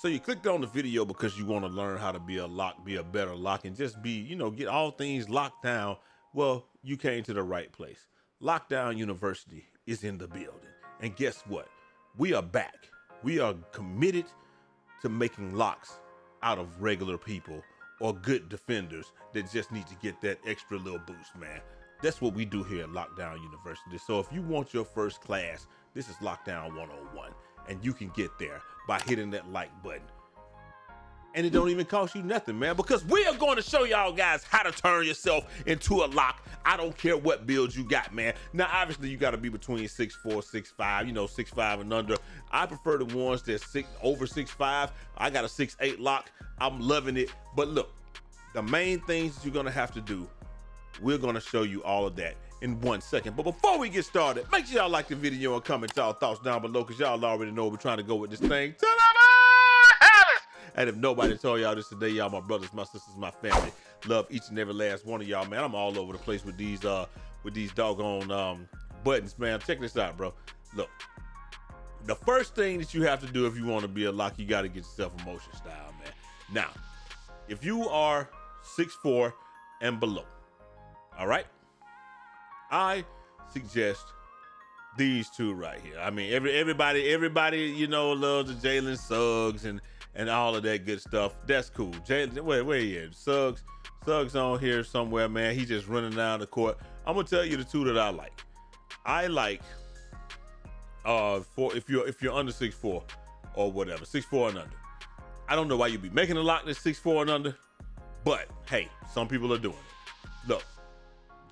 So you clicked on the video because you want to learn how to be a lock, be a better lock, and just be, get all things locked down. Well, you came to the right place. Lockdown University is in the building. And guess what? We are back. We are committed to making locks out of regular people or good defenders that just need to get that extra little boost, man. That's what we do here at Lockdown University. So if you want your first class, this is Lockdown 101, and you can get there by hitting that like button. And it don't even cost you nothing, man, because we are going to show y'all guys how to turn yourself into a lock. I don't care what build you got, man. Now, obviously, you got to be between 6'4", 6'5", 6'5" and under. I prefer the ones that's over 6'5". I got a 6'8" lock. I'm loving it. But look, the main things that you're going to have to do, we're going to show you all of that in 1 second. But before we get started, make sure y'all like the video and comment y'all thoughts down below, because y'all already know we're trying to go with this thing. And if nobody told y'all this today, y'all my brothers, my sisters, my family, love each and every last one of y'all, man. I'm all over the place with these doggone buttons, man. Check this out, bro. Look, the first thing that you have to do if you want to be a lock, you got to get yourself a motion style, man. Now, if you are 6'4" and below, all right, I suggest these two right here. I mean, everybody, loves the Jalen Suggs and all of that good stuff. That's cool. Jalen, where he at? Suggs on here somewhere, man. He just running down the court. I'm gonna tell you the two that I like. I like if you're under 6'4" or whatever, 6'4" and under. I don't know why you be making a lock that's 6'4" and under, but hey, some people are doing it. Look,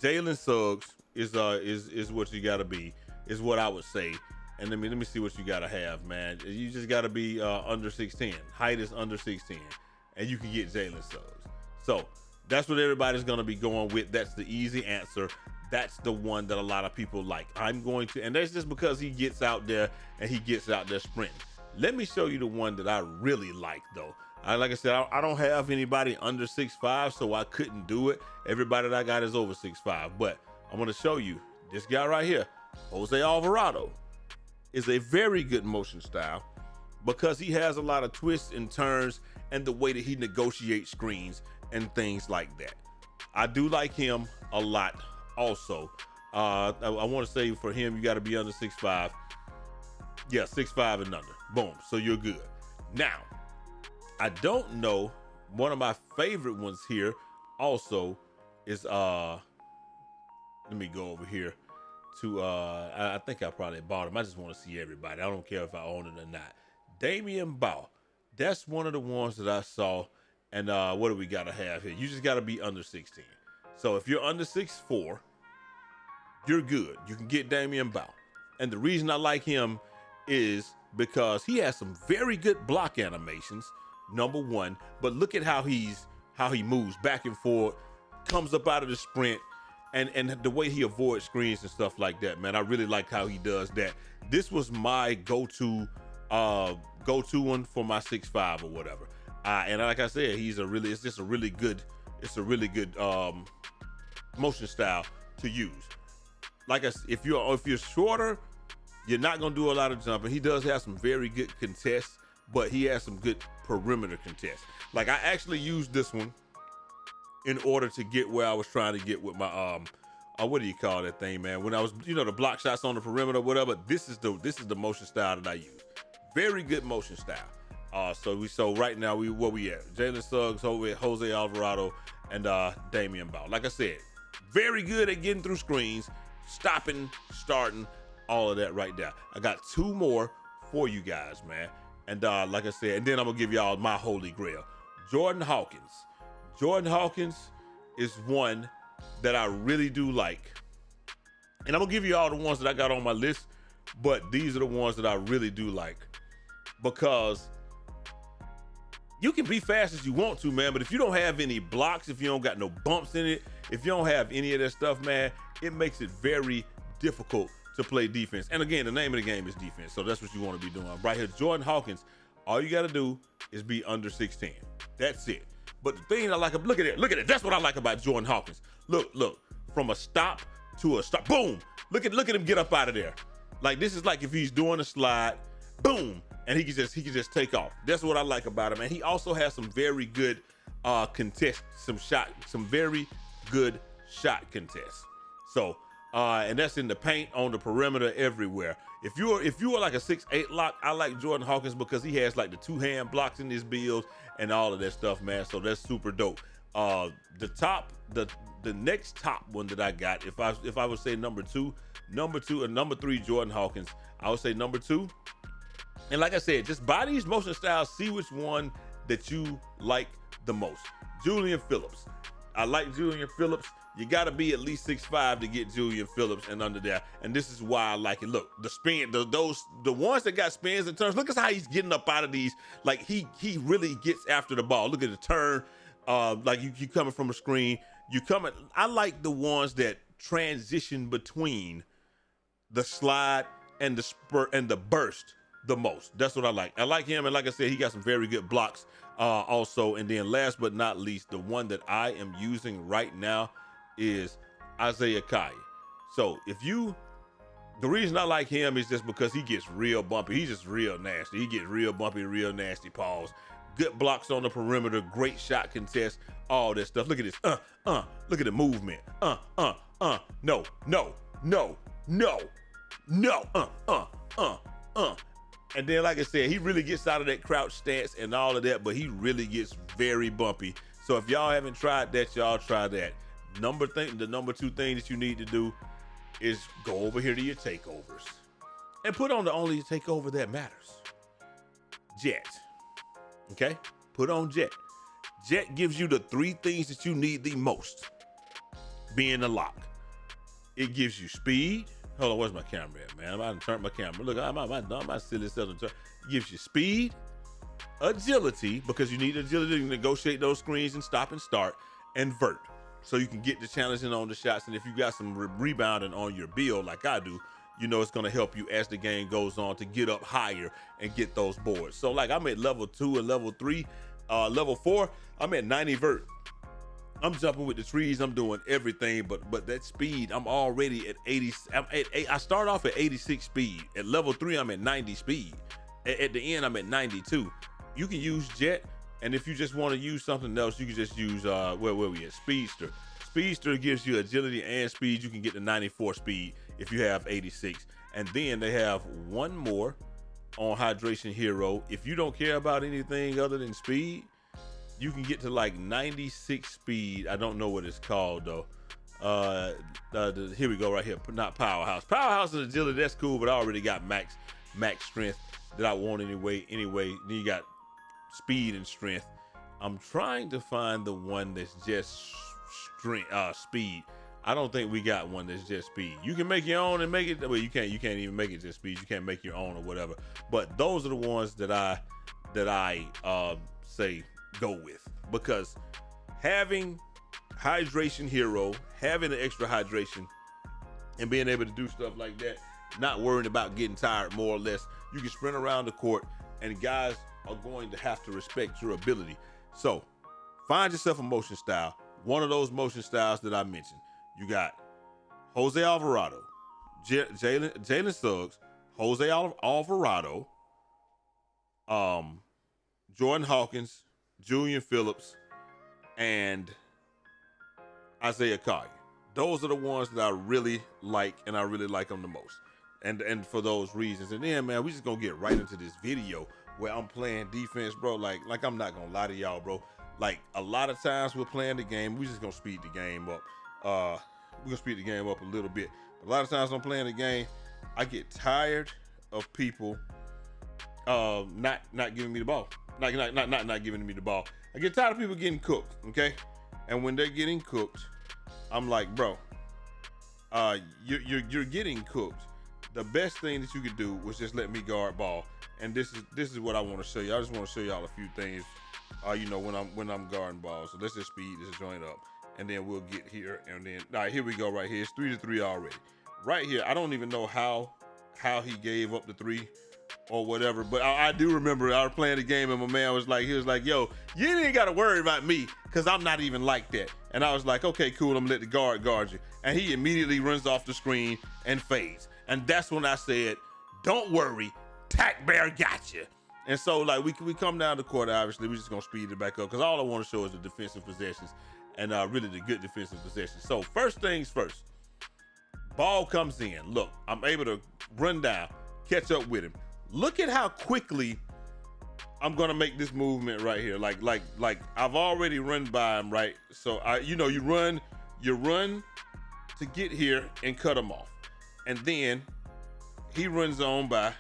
Jalen Suggs is what you gotta be, is what I would say. And let me see what you gotta have, man. You just gotta be under 6'10". Height is under 6'10", and you can get Jalen Suggs. So that's what everybody's gonna be going with. That's the easy answer. That's the one that a lot of people like. And that's just because he gets out there and he gets out there sprinting. Let me show you the one that I really like, though. Like I said, I don't have anybody under 6'5", so I couldn't do it. Everybody that I got is over 6'5", but I'm gonna show you this guy right here, Jose Alvarado. Is a very good motion style because he has a lot of twists and turns and the way that he negotiates screens and things like that. I do like him a lot also. I want to say for him, you got to be under 6'5". Yeah, 6'5" and under. Boom. So you're good. Now, I don't know. One of my favorite ones here also is, let me go over here to I think I probably bought him. I just want to see everybody. I don't care if I own it or not. Damian Ball. That's one of the ones that I saw. And what do we gotta have here? You just gotta be under 16. So if you're under 6'4", you're good. You can get Damian Ball. And the reason I like him is because he has some very good block animations, number one. But look at how he moves back and forth, comes up out of the sprint. And the way he avoids screens and stuff like that, man, I really like how he does that. This was my go-to one for my 6'5" or whatever. And like I said, it's a really good motion style to use. Like I said, if you're shorter, you're not gonna do a lot of jumping. He does have some very good contests, but he has some good perimeter contests. Like I actually used this one in order to get where I was trying to get with my what do you call that thing, man? When I was, the block shots on the perimeter or whatever, this is the motion style that I use. Very good motion style. So right now where we at? Jalen Suggs, Jose Alvarado, and Damian Ball. Like I said, very good at getting through screens, stopping, starting, all of that right there. I got two more for you guys, man. And like I said, and then I'm gonna give y'all my holy grail, Jordan Hawkins. Jordan Hawkins is one that I really do like. And I'm gonna give you all the ones that I got on my list, but these are the ones that I really do like because you can be fast as you want to, man, but if you don't have any blocks, if you don't got no bumps in it, if you don't have any of that stuff, man, it makes it very difficult to play defense. And again, the name of the game is defense, so that's what you want to be doing. Right here, Jordan Hawkins, all you got to do is be under 6'10". That's it. But the thing I like, look at it. That's what I like about Jordan Hawkins. Look, from a stop to a stop, boom. Look at him get up out of there. Like this is like if he's doing a slide, boom, and he can just take off. That's what I like about him. And he also has some very good some very good shot contests. So and that's in the paint, on the perimeter, everywhere. If you are like a 6'8" lock, I like Jordan Hawkins because he has like the 2-hand blocks in his builds and all of that stuff, man. So that's super dope. The next top one that I got, if I would say number two and number three, Jordan Hawkins, I would say number two. And like I said, just buy these motion styles, see which one that you like the most. Julian Phillips. I like Julian Phillips. You got to be at least 6'5" to get Julian Phillips and under there. And this is why I like it. Look, the spin, the ones that got spins and turns, look at how he's getting up out of these. Like he really gets after the ball. Look at the turn. Like you coming from a screen. I like the ones that transition between the slide and the spurt and the burst the most. That's what I like. I like him. And like I said, he got some very good blocks also. And then last but not least, the one that I am using right now is Isaiah Kai. So the reason I like him is just because he gets real bumpy. He's just real nasty. He gets real bumpy, real nasty paws. Good blocks on the perimeter, great shot contest, all that stuff. Look at this. Look at the movement. No. And then, like I said, he really gets out of that crouch stance and all of that, but he really gets very bumpy. So if y'all haven't tried that, y'all try that. The number two thing that you need to do is go over here to your takeovers and put on the only takeover that matters. Jet. Okay? Put on Jet. Jet gives you the three things that you need the most being a lock. It gives you speed. Hold on, where's my camera at, man? I'm about to turn my camera. Look, my silly self. It gives you speed, agility, because you need agility to negotiate those screens and stop and start, and vert. So you can get the challenging on the shots. And if you got some rebounding on your build like I do, you know it's going to help you as the game goes on to get up higher and get those boards. So like I'm at level 2 and level 3, level 4, I'm at 90 vert. I'm jumping with the trees. I'm doing everything, but that speed, I'm already at 80. I start off at 86 speed. At level 3, I'm at 90 speed. At the end, I'm at 92. You can use Jet, and if you just want to use something else, you can just use where we at? Speedster. Speedster gives you agility and speed. You can get to 94 speed if you have 86. And then they have one more on Hydration Hero. If you don't care about anything other than speed, you can get to like 96 speed. I don't know what it's called though. Here we go right here. Not Powerhouse. Powerhouse and agility, that's cool, but I already got max strength that I want anyway. Then you got speed and strength. I'm trying to find the one that's just speed. I don't think we got one that's just speed. You can make your own and make it. Well, you can't even make it just speed. You can't make your own or whatever. But those are the ones that I say go with, because having Hydration Hero, having the extra hydration, and being able to do stuff like that, not worrying about getting tired, more or less, you can sprint around the court, and guys are going to have to respect your ability. So find yourself a motion style. One of those motion styles that I mentioned. You got Jose Alvarado, Jalen Suggs, Jose Alvarado, Jordan Hawkins, Julian Phillips, and Isaiah Collier. Those are the ones that I really like, and I really like them the most. And for those reasons. And then, man, we just gonna get right into this video where I'm playing defense, bro. Like I'm not gonna lie to y'all, bro. Like a lot of times we're playing the game, we just gonna speed the game up. We're gonna speed the game up a little bit. But a lot of times I'm playing the game, I get tired of people not giving me the ball. Not giving me the ball. I get tired of people getting cooked, okay? And when they're getting cooked, I'm like, bro, you're getting cooked. The best thing that you could do was just let me guard ball. And this is what I want to show you. I just want to show y'all a few things, when I'm guarding ball. So let's just speed this joint up, and then we'll get here. And then, all right, here we go. Right here, it's 3-3 already. Right here, I don't even know how he gave up the 3 or whatever, but I do remember I was playing the game, and my man was like, yo, you ain't got to worry about me, because I'm not even like that. And I was like, okay, cool, I'm gonna let the guard you. And he immediately runs off the screen and fades. And that's when I said, don't worry, Tack Bear got you. And so like we come down the court, obviously, we just gonna speed it back up because all I want to show is the defensive possessions and really the good defensive possessions. So first things first, ball comes in. Look, I'm able to run down, catch up with him. Look at how quickly I'm gonna make this movement right here. Like I've already run by him, right? So you run to get here and cut him off. And then he runs on by.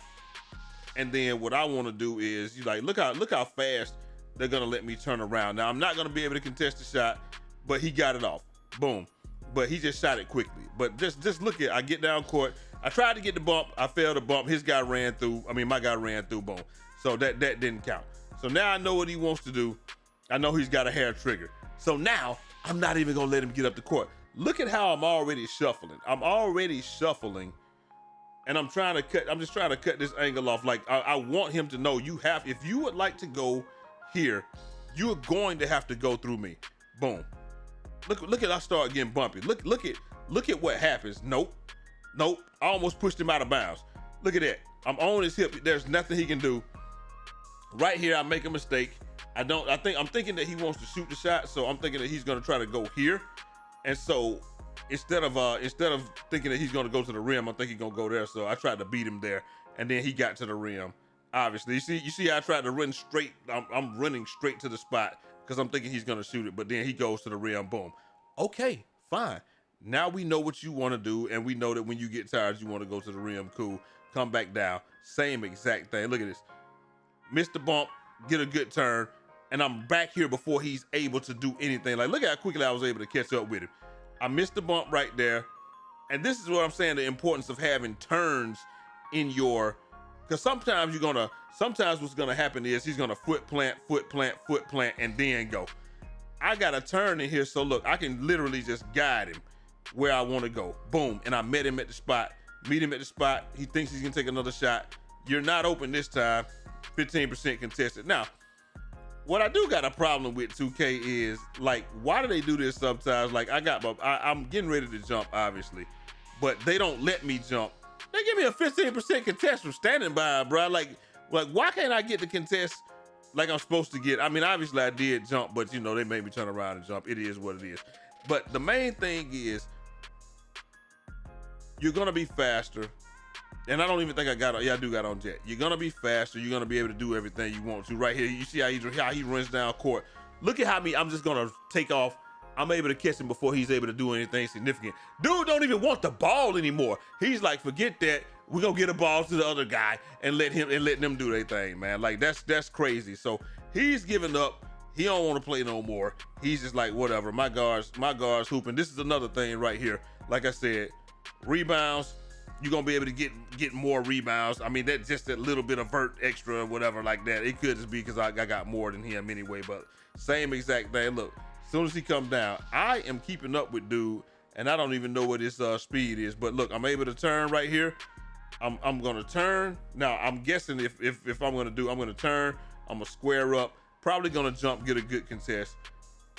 And then what I want to do is look how fast they're gonna let me turn around. Now I'm not gonna be able to contest the shot, but he got it off. Boom. But he just shot it quickly. But just look at, I get down court. I tried to get the bump. I failed the bump. My guy ran through. Boom. So that didn't count. So now I know what he wants to do. I know he's got a hair trigger. So now I'm not even gonna let him get up the court. Look at how I'm already shuffling. And I'm just trying to cut this angle off. Like I want him to know if you would like to go here, you are going to have to go through me. Boom. Look at I start getting bumpy. Look at what happens. Nope. I almost pushed him out of bounds. Look at that. I'm on his hip. There's nothing he can do. Right here, I make a mistake. I'm thinking that he wants to shoot the shot, so I'm thinking that he's gonna try to go here. And so instead of thinking that he's gonna go to the rim, I'm thinking he's gonna go there. So I tried to beat him there, and then he got to the rim. Obviously, you see how I tried to run straight. I'm running straight to the spot because I'm thinking he's gonna shoot it, but then he goes to the rim. Boom. Okay, fine. Now we know what you want to do, and we know that when you get tired, you want to go to the rim. Cool. Come back down. Same exact thing. Look at this. Missed the bump, get a good turn, and I'm back here before he's able to do anything. Like, look at how quickly I was able to catch up with him. I missed the bump right there. And this is what I'm saying, the importance of having turns in your, because sometimes what's gonna happen is he's gonna foot plant, and then go. I got a turn in here, so look, I can literally just guide him where I wanna go. Boom, and I meet him at the spot. He thinks he's gonna take another shot. You're not open this time. 15% contested. Now, what I do got a problem with 2K is, like, why do they do this sometimes? Like, I'm getting ready to jump, obviously, but they don't let me jump. They give me a 15% contest from standing by, bro. Like, why can't I get the contest like I'm supposed to get? I mean, obviously I did jump, but they made me turn around and jump. It is what it is. But the main thing is, you're gonna be faster. And I don't even think I do got on jet. You're gonna be faster. You're gonna be able to do everything you want to. Right here, you see how he runs down court. Look at how I'm just gonna take off. I'm able to catch him before he's able to do anything significant. Dude don't even want the ball anymore. He's like, forget that. We're gonna get a ball to the other guy and let them do their thing, man. Like that's crazy. So he's giving up. He don't want to play no more. He's just like, whatever. My guards hooping. This is another thing right here. Like I said, rebounds. You're gonna be able to get more rebounds. I mean, that's just a little bit of vert extra or whatever like that. It could just be because I got more than him anyway, but same exact thing. Look, as soon as he comes down, I am keeping up with dude, and I don't even know what his speed is, but look, I'm able to turn right here. I'm gonna turn. Now, I'm guessing if I'm gonna turn, I'm gonna square up, probably gonna jump, get a good contest.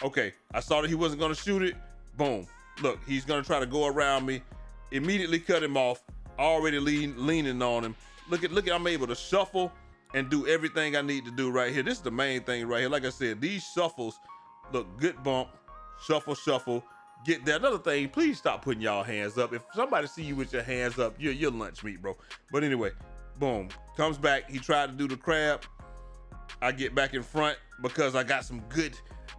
Okay, I saw that he wasn't gonna shoot it. Boom. Look, he's gonna try to go around me. Immediately cut him off, already leaning on him. Look at, I'm able to shuffle and do everything I need to do right here. This is the main thing right here. Like I said, these shuffles, look, good bump, shuffle, get there. Another thing, please stop putting y'all hands up. If somebody see you with your hands up, you're lunch meat, bro. But anyway, boom, comes back. He tried to do the crab. I get back in front because I got some good,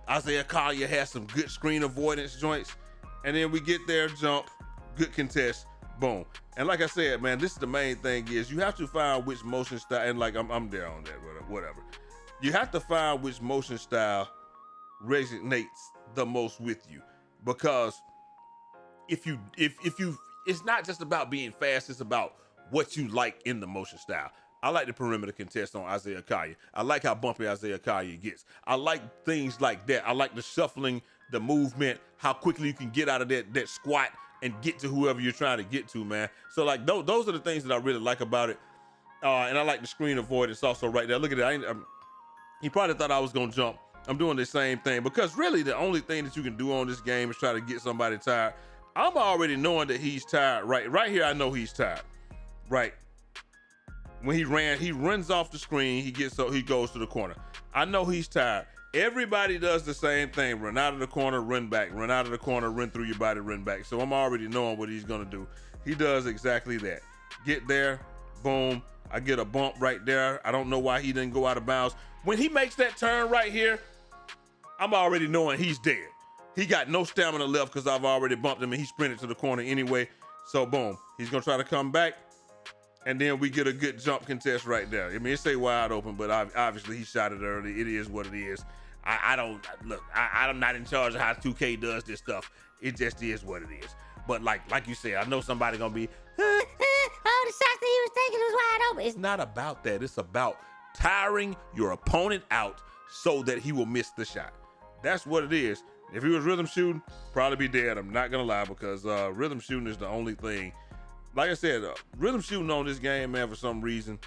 Isaiah Collier has some good screen avoidance joints. And then we get there, jump, good contest, boom. And like I said, man, this is the main thing is you have to find which motion style, and like I'm there on that, whatever. You have to find which motion style resonates the most with you, because if you, it's not just about being fast, it's about what you like in the motion style. I like the perimeter contest on Isaiah Collier. I like how bumpy Isaiah Collier gets. I like things like that. I like the shuffling, the movement, how quickly you can get out of that squat and get to whoever you're trying to get to, man. So like those are the things that I really like about it. And I like the screen avoidance also right there. Look at that. He probably thought I was gonna jump. I'm doing the same thing because really the only thing that you can do on this game is try to get somebody tired. I'm already knowing that he's tired. Right here, I know he's tired. Right. When he runs off the screen, he goes to the corner. I know he's tired. Everybody does the same thing. Run out of the corner, run back. Run out of the corner, run through your body, run back. So I'm already knowing what he's gonna do. He does exactly that. Get there, boom. I get a bump right there. I don't know why he didn't go out of bounds. When he makes that turn right here, I'm already knowing he's dead. He got no stamina left because I've already bumped him and he sprinted to the corner anyway. So boom, he's gonna try to come back. And then we get a good jump contest right there. I mean, it say wide open, but obviously he shot it early. It is what it is. I'm not in charge of how 2K does this stuff. It just is what it is. But like you said, I know somebody gonna be, all the shots that he was taking was wide open. It's not about that. It's about tiring your opponent out so that he will miss the shot. That's what it is. If he was rhythm shooting, probably be dead. I'm not gonna lie, because rhythm shooting is the only thing. Like I said, rhythm shooting on this game, man, for some reason,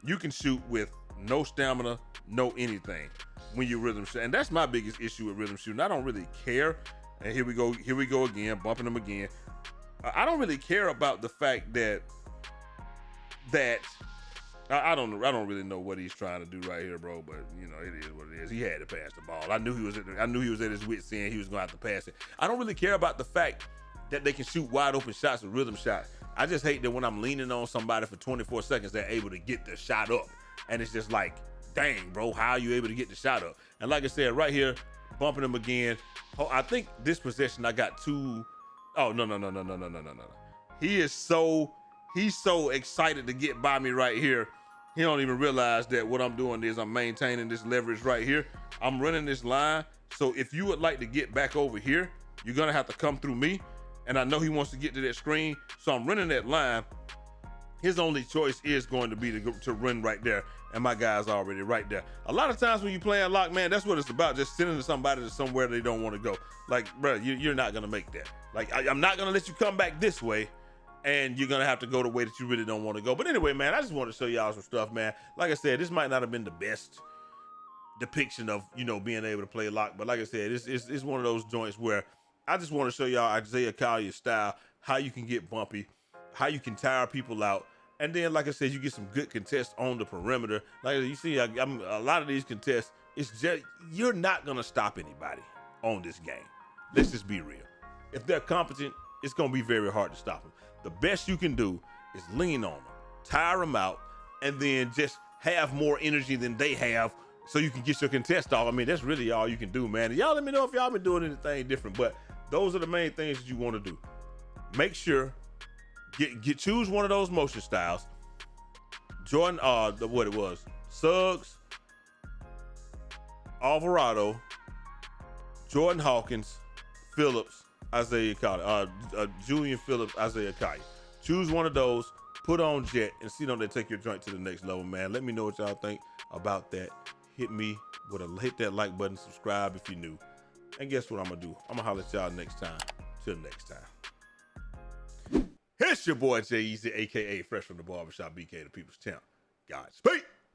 you can shoot with no stamina, no anything when you rhythm shoot. And that's my biggest issue with rhythm shooting. I don't really care. And here we go again, bumping him again. I don't really care about the fact that I don't really know what he's trying to do right here, bro. But you know, it is what it is. He had to pass the ball. I knew he was at his wit's end. He was gonna have to pass it. I don't really care about the fact that they can shoot wide open shots with rhythm shots. I just hate that when I'm leaning on somebody for 24 seconds, they're able to get the shot up. And it's just like, dang, bro, how are you able to get the shot up? And like I said, right here, bumping him again. Oh, I think this possession I got two. Oh, no. He's so excited to get by me right here. He don't even realize that what I'm doing is I'm maintaining this leverage right here. I'm running this line. So if you would like to get back over here, you're gonna have to come through me. And I know he wants to get to that screen, so I'm running that line. His only choice is going to be to run right there, and my guy's already right there. A lot of times when you play a lock, man, that's what it's about, just sending somebody to somewhere they don't want to go. Like, bro, you're not going to make that. Like, I'm not going to let you come back this way, and you're going to have to go the way that you really don't want to go. But anyway, man, I just want to show y'all some stuff, man. Like I said, this might not have been the best depiction of, you know, being able to play lock, but like I said, it's one of those joints where I just want to show y'all Isaiah Collier's style, how you can get bumpy, how you can tire people out. And then, like I said, you get some good contests on the perimeter. Like you see, a lot of these contests, it's just, you're not going to stop anybody on this game. Let's just be real. If they're competent, it's going to be very hard to stop them. The best you can do is lean on them, tire them out, and then just have more energy than they have so you can get your contest off. I mean, that's really all you can do, man. And y'all let me know if y'all been doing anything different, but those are the main things that you want to do. Make sure choose one of those motion styles. Jordan, what it was, Suggs, Alvarado, Jordan Hawkins, Phillips, Isaiah Collier, Julian Phillips, Isaiah Collier. Choose one of those, put on Jet, and see them they take your joint to the next level, man. Let me know what y'all think about that. Hit that like button, subscribe if you're new. And guess what I'm gonna do? I'm gonna holler at y'all next time. Till next time. It's your boy Jay Easy, aka Fresh from the Barbershop, BK the People's Champ. Godspeed.